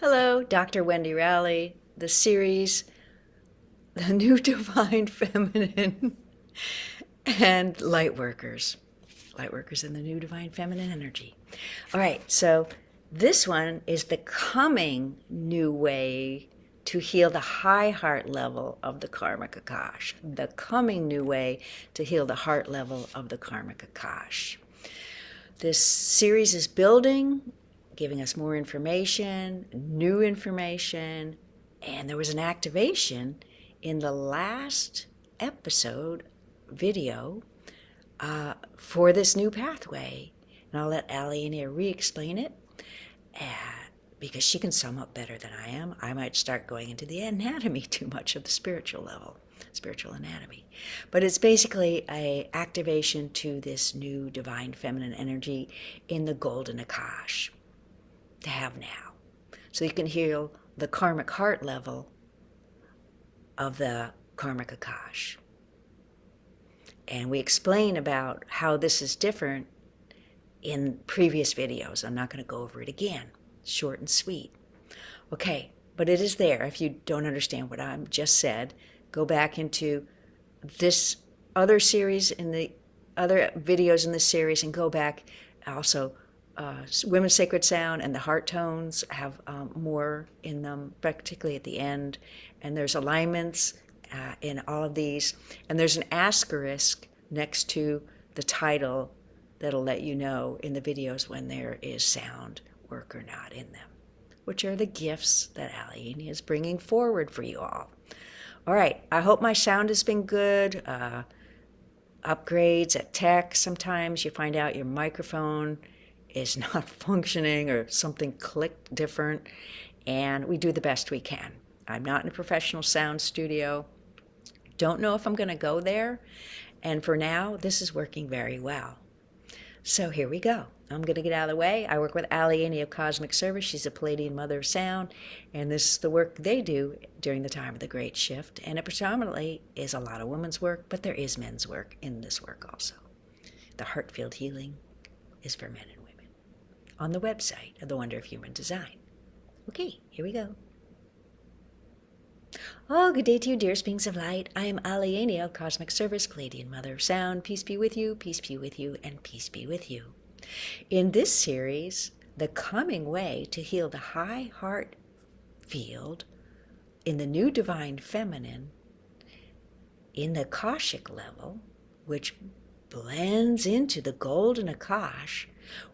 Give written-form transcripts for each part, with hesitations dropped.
Hello, Dr. Wendy Rowley, the series, The New Divine Feminine, and Lightworkers. Lightworkers in the New Divine Feminine Energy. All right, so this one is the coming new way to heal the high heart level of the Karmic Akash. The coming new way to heal the heart level of the Karmic Akash. This series is building, giving us more information, new information, and there was an activation in the last episode video for this new pathway. And I'll let Allie in here re-explain it because she can sum up better than I am. I might start going into the anatomy too much of the spiritual level, spiritual anatomy. But it's basically an activation to this new divine feminine energy in the golden Akash to have now. So you can heal the karmic heart level of the karmic Akash. And we explain about how this is different in previous videos. I'm not going to go over it again. Short and sweet. Okay, but it is there. If you don't understand what I've just said, go back into this other series, in the other videos in this series, and go back also. Women's Sacred Sound and the Heart Tones have more in them, particularly at the end. And there's alignments in all of these. And there's an asterisk next to the title that'll let you know in the videos when there is sound work or not in them, which are the gifts that Allie is bringing forward for you all. All right, I hope my sound has been good. Upgrades at tech, sometimes you find out your microphone is not functioning or something clicked different, and we do the best we can. I'm not in a professional sound studio. Don't know if I'm going to go there, and for now, this is working very well. So here we go. I'm going to get out of the way. I work with Allie of Cosmic Service. She's a Palladian Mother of Sound, and this is the work they do during the time of the Great Shift, and it predominantly is a lot of women's work, but there is men's work in this work also. The heart field healing is for men and women on the website of The Wonder of Human Design. Okay, here we go. Oh, good day to you, dearest beings of light. I am Allie of Cosmic Service, Palladian Mother of Sound. Peace be with you, peace be with you, and peace be with you. In this series, the coming way to heal the high heart field in the new divine feminine, in the Akashic level, which blends into the golden Akash,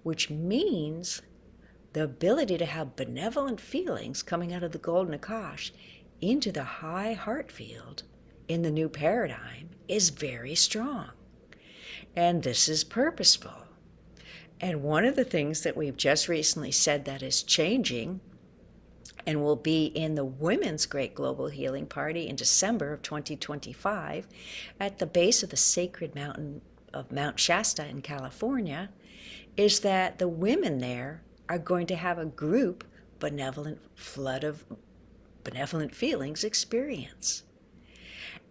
which means the ability to have benevolent feelings coming out of the golden Akash into the high heart field in the new paradigm is very strong. And this is purposeful. And one of the things that we've just recently said that is changing and will be in the Women's Great Global Healing Party in December of 2025 at the base of the sacred mountain of Mount Shasta in California, is that the women there are going to have a group benevolent flood of benevolent feelings experience.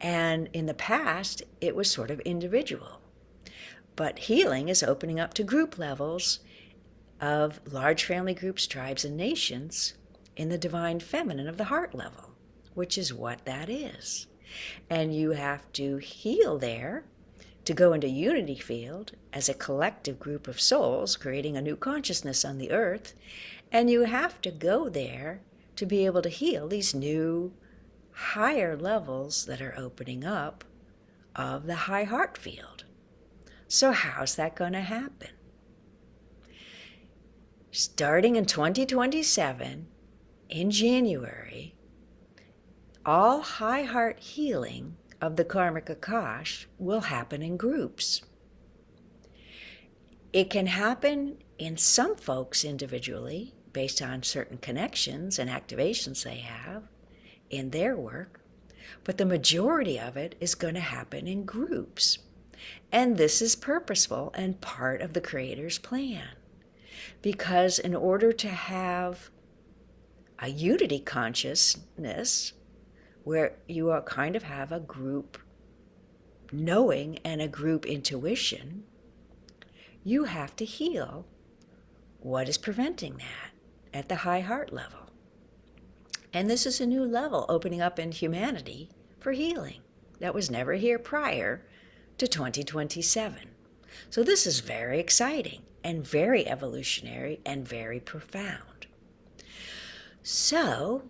And in the past, it was sort of individual. But healing is opening up to group levels of large family groups, tribes, and nations in the divine feminine of the heart level, which is what that is. And you have to heal there to go into unity field as a collective group of souls creating a new consciousness on the earth. And you have to go there to be able to heal these new higher levels that are opening up of the high heart field. So how's that going to happen? Starting in 2027, in January, all high heart healing of the Karmic Akash will happen in groups. It can happen in some folks individually, based on certain connections and activations they have in their work, but the majority of it is going to happen in groups. And this is purposeful and part of the Creator's plan. Because in order to have a unity consciousness where you are kind of have a group knowing and a group intuition, you have to heal what is preventing that at the high heart level. And this is a new level opening up in humanity for healing that was never here prior to 2027. So this is very exciting and very evolutionary and very profound. So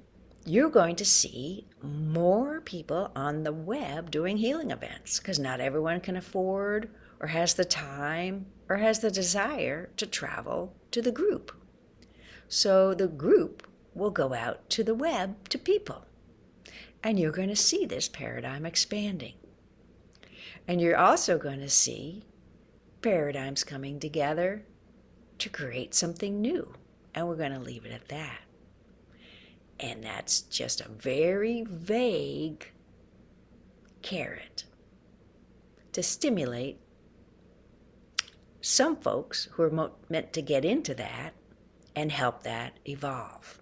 you're going to see more people on the web doing healing events because not everyone can afford or has the time or has the desire to travel to the group. So the group will go out to the web to people. And you're going to see this paradigm expanding. And you're also going to see paradigms coming together to create something new. And we're going to leave it at that. And that's just a very vague carrot to stimulate some folks who are meant to get into that and help that evolve.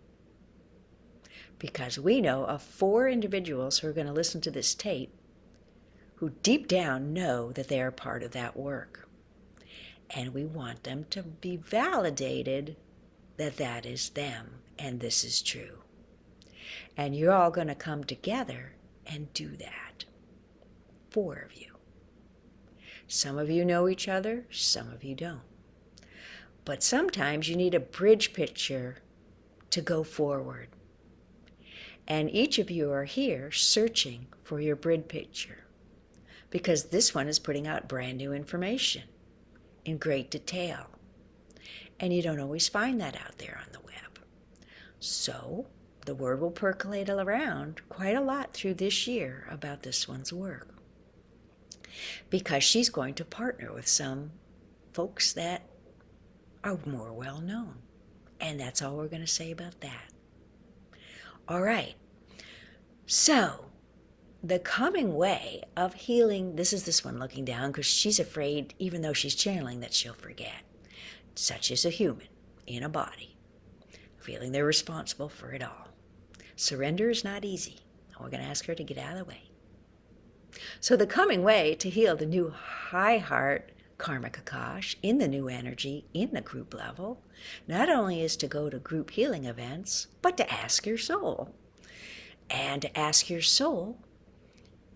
Because we know of 4 individuals who are going to listen to this tape who deep down know that they are part of that work. And we want them to be validated that that is them and this is true. And you're all going to come together and do that. 4 of you. Some of you know each other, some of you don't. But sometimes you need a bridge picture to go forward. And each of you are here searching for your bridge picture because this one is putting out brand new information in great detail. And you don't always find that out there on the web. So the word will percolate around quite a lot through this year about this one's work because she's going to partner with some folks that are more well known. And that's all we're going to say about that. All right, so the coming way of healing, this is this one looking down because she's afraid, even though she's channeling, that she'll forget. Such is a human in a body, feeling they're responsible for it all. Surrender is not easy, and we're going to ask her to get out of the way. So the coming way to heal the new high heart Karmic Akash in the new energy, in the group level, not only is to go to group healing events, but to ask your soul. And to ask your soul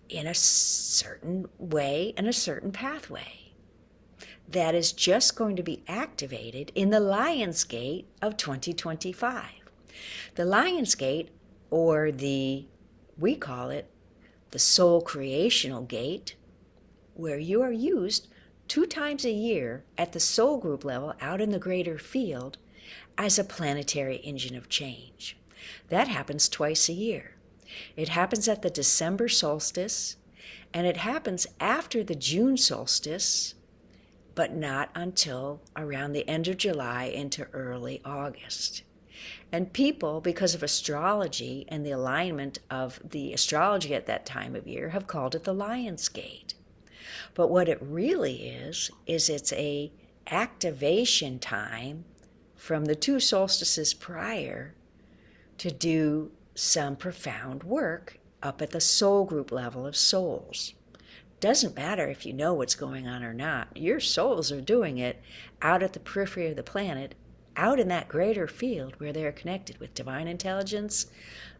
in a certain way, in a certain pathway. That is just going to be activated in the Lion's Gate of 2025. The Lion's Gate, or we call it the Soul Creational Gate, where you are used 2 times a year at the soul group level out in the greater field as a planetary engine of change. That happens twice a year. It happens at the December solstice, and it happens after the June solstice, but not until around the end of July into early August. And people, because of astrology and the alignment of the astrology at that time of year, have called it the Lion's Gate. But what it really is it's a activation time from the 2 solstices prior to do some profound work up at the soul group level of souls. Doesn't matter if you know what's going on or not. Your souls are doing it out at the periphery of the planet, out in that greater field where they're connected with divine intelligence,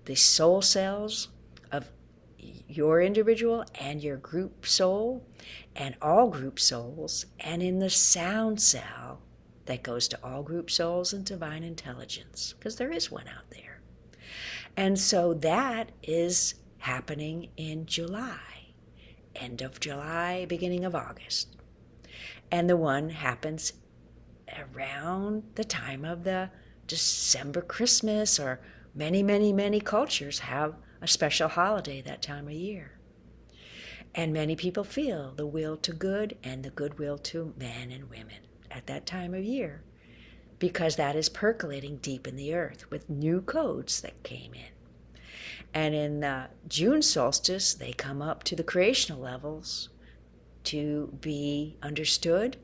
the soul cells of your individual and your group soul and all group souls, and in the sound cell that goes to all group souls and divine intelligence, because there is one out there. And so that is happening in July, end of July, beginning of August. And the one happens around the time of the December Christmas, or many, many, many cultures have a special holiday that time of year. And many people feel the will to good and the goodwill to men and women at that time of year, because that is percolating deep in the earth with new codes that came in. And in the June solstice, they come up to the creational levels to be understood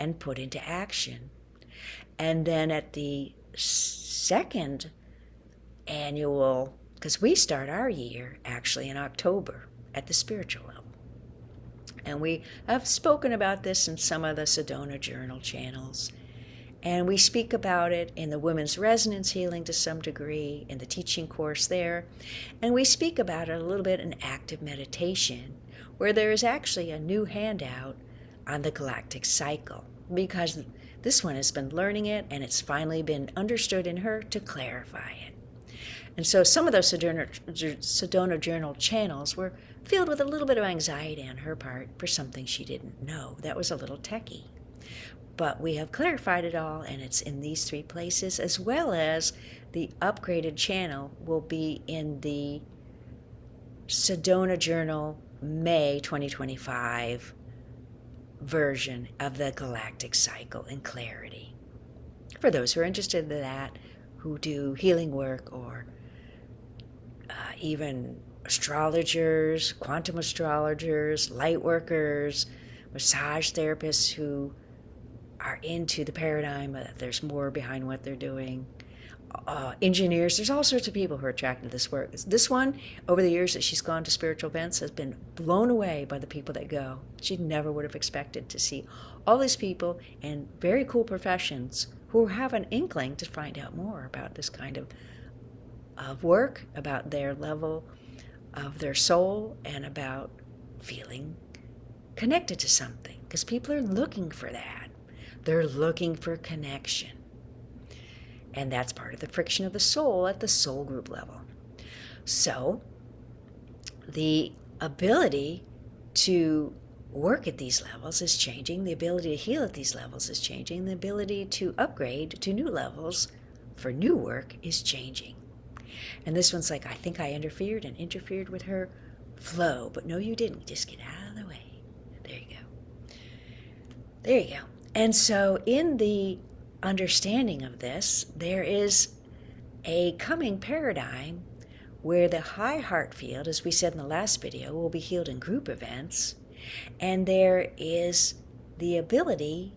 and put into action. And then at the second annual, because we start our year actually in October at the spiritual level. And we have spoken about this in some of the Sedona journal channels. And we speak about it in the women's resonance healing to some degree, in the teaching course there. And we speak about it a little bit in active meditation, where there is actually a new handout on the galactic cycle, because this one has been learning it and it's finally been understood in her to clarify it. And so some of those Sedona journal channels were filled with a little bit of anxiety on her part for something she didn't know. That was a little techie. But we have clarified it all, and it's in these 3 places, as well as the upgraded channel will be in the Sedona Journal May 2025 version of the galactic cycle in clarity. For those who are interested in that, who do healing work, or even astrologers, quantum astrologers, light workers, massage therapists who are into the paradigm that there's more behind what they're doing, engineers. There's all sorts of people who are attracted to this work. This one, over the years that she's gone to spiritual events, has been blown away by the people that go. She never would have expected to see all these people in very cool professions who have an inkling to find out more about this kind of work, about their level of their soul, and about feeling connected to something, because people are looking for that. They're looking for connection. And that's part of the friction of the soul at the soul group level. So the ability to work at these levels is changing. The ability to heal at these levels is changing. The ability to upgrade to new levels for new work is changing. And this one's like, I think I interfered with her flow. But no, you didn't. Just get out of the way. There you go. There you go. And so in the understanding of this, there is a coming paradigm where the high heart field, as we said in the last video, will be healed in group events. And there is the ability,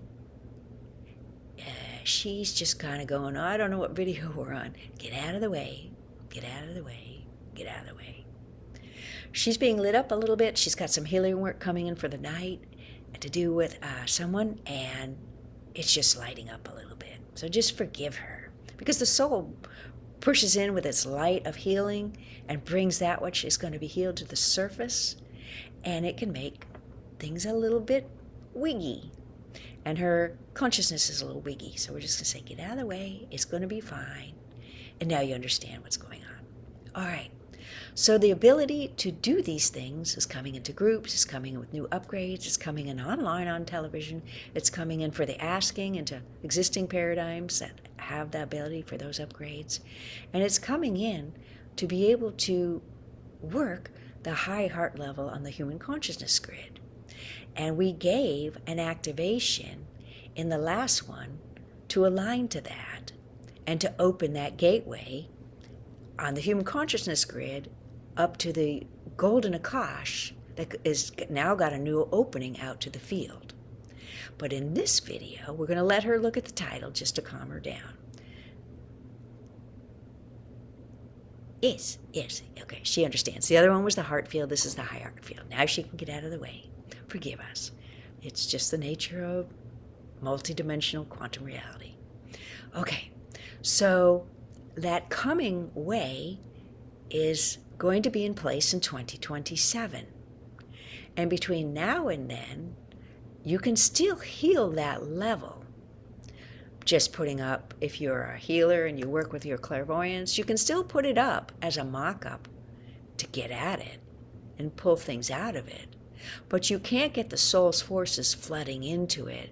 she's just kind of going, I don't know what video we're on. Get out of the way. Get out of the way. Get out of the way. She's being lit up a little bit. She's got some healing work coming in for the night to do with someone, and it's just lighting up a little bit. So just forgive her, because the soul pushes in with its light of healing and brings that which is going to be healed to the surface, and it can make things a little bit wiggy. And her consciousness is a little wiggy, so we're just going to say, get out of the way, it's going to be fine. And now you understand what's going on. All right. So the ability to do these things is coming into groups, it's coming in with new upgrades, it's coming in online on television, it's coming in for the asking into existing paradigms that have the ability for those upgrades. And it's coming in to be able to work the high heart level on the human consciousness grid. And we gave an activation in the last one to align to that and to open that gateway on the human consciousness grid up to the golden Akash that is now got a new opening out to the field. But in this video, we're going to let her look at the title just to calm her down. Yes, okay, she understands. The other one was the heart field, this is the high heart field. Now she can get out of the way. Forgive us. It's just the nature of multidimensional quantum reality. Okay, so that coming way is going to be in place in 2027. And between now and then, you can still heal that level. Just putting up, if you're a healer and you work with your clairvoyance, you can still put it up as a mock-up to get at it and pull things out of it. But you can't get the soul's forces flooding into it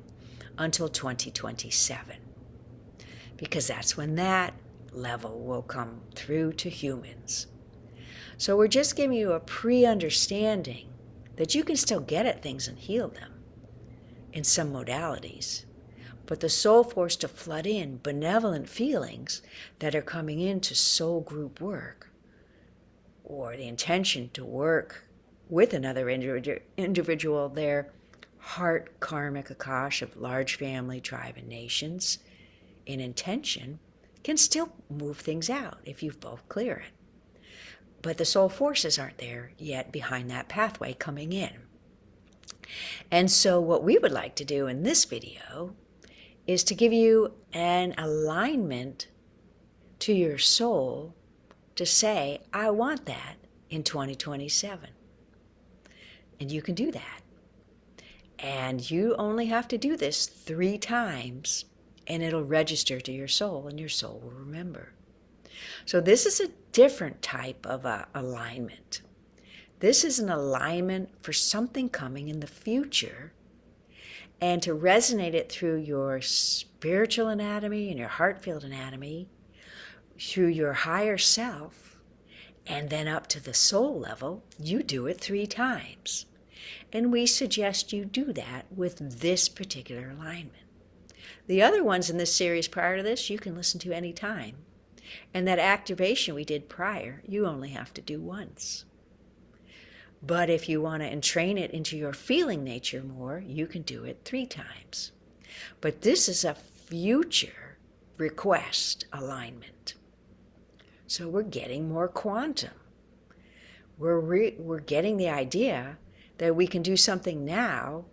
until 2027, because that's when that level will come through to humans. So we're just giving you a pre-understanding that you can still get at things and heal them in some modalities. But the soul force to flood in benevolent feelings that are coming into soul group work, or the intention to work with another individual, their heart karmic Akash of large family, tribe, and nations, in intention, can still move things out if you both clear it. But the soul forces aren't there yet behind that pathway coming in. And so what we would like to do in this video is to give you an alignment to your soul to say, I want that in 2027. And you can do that. And you only have to do this 3 times, and it'll register to your soul, and your soul will remember. So this is a different type of alignment. This is an alignment for something coming in the future, and to resonate it through your spiritual anatomy and your heart field anatomy, through your higher self, and then up to the soul level, you do it 3 times. And we suggest you do that with this particular alignment. The other ones in this series prior to this, you can listen to any time. And that activation we did prior, you only have to do once. But if you want to entrain it into your feeling nature more, you can do it 3 times. But this is a future request alignment. So we're getting more quantum. We're getting the idea that we can do something now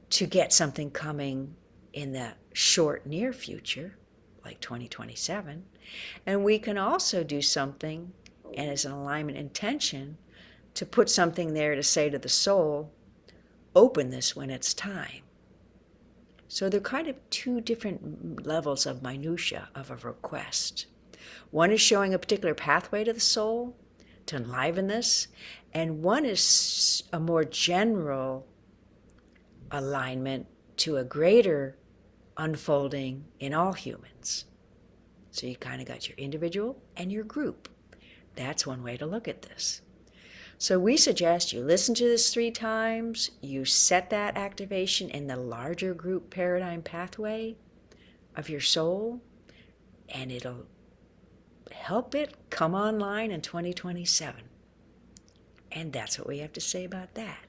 to get something coming in the short near future, like 2027. And we can also do something, and as an alignment intention, to put something there to say to the soul, open this when it's time. So they're kind of 2 different levels of minutia of a request. One is showing a particular pathway to the soul to enliven this, and one is a more general alignment to a greater unfolding in all humans. So you kind of got your individual and your group. That's one way to look at this. So we suggest you listen to this 3 times, you set that activation in the larger group paradigm pathway of your soul, and it'll help it come online in 2027. And that's what we have to say about that.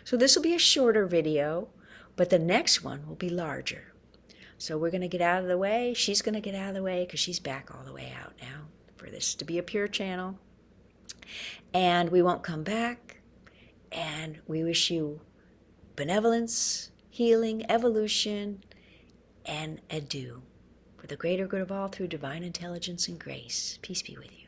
So this will be a shorter video, but the next one will be larger. So we're going to get out of the way. She's going to get out of the way because she's back all the way out now for this to be a pure channel. And we won't come back. And we wish you benevolence, healing, evolution, and adieu. For the greater good of all, through divine intelligence and grace. Peace be with you.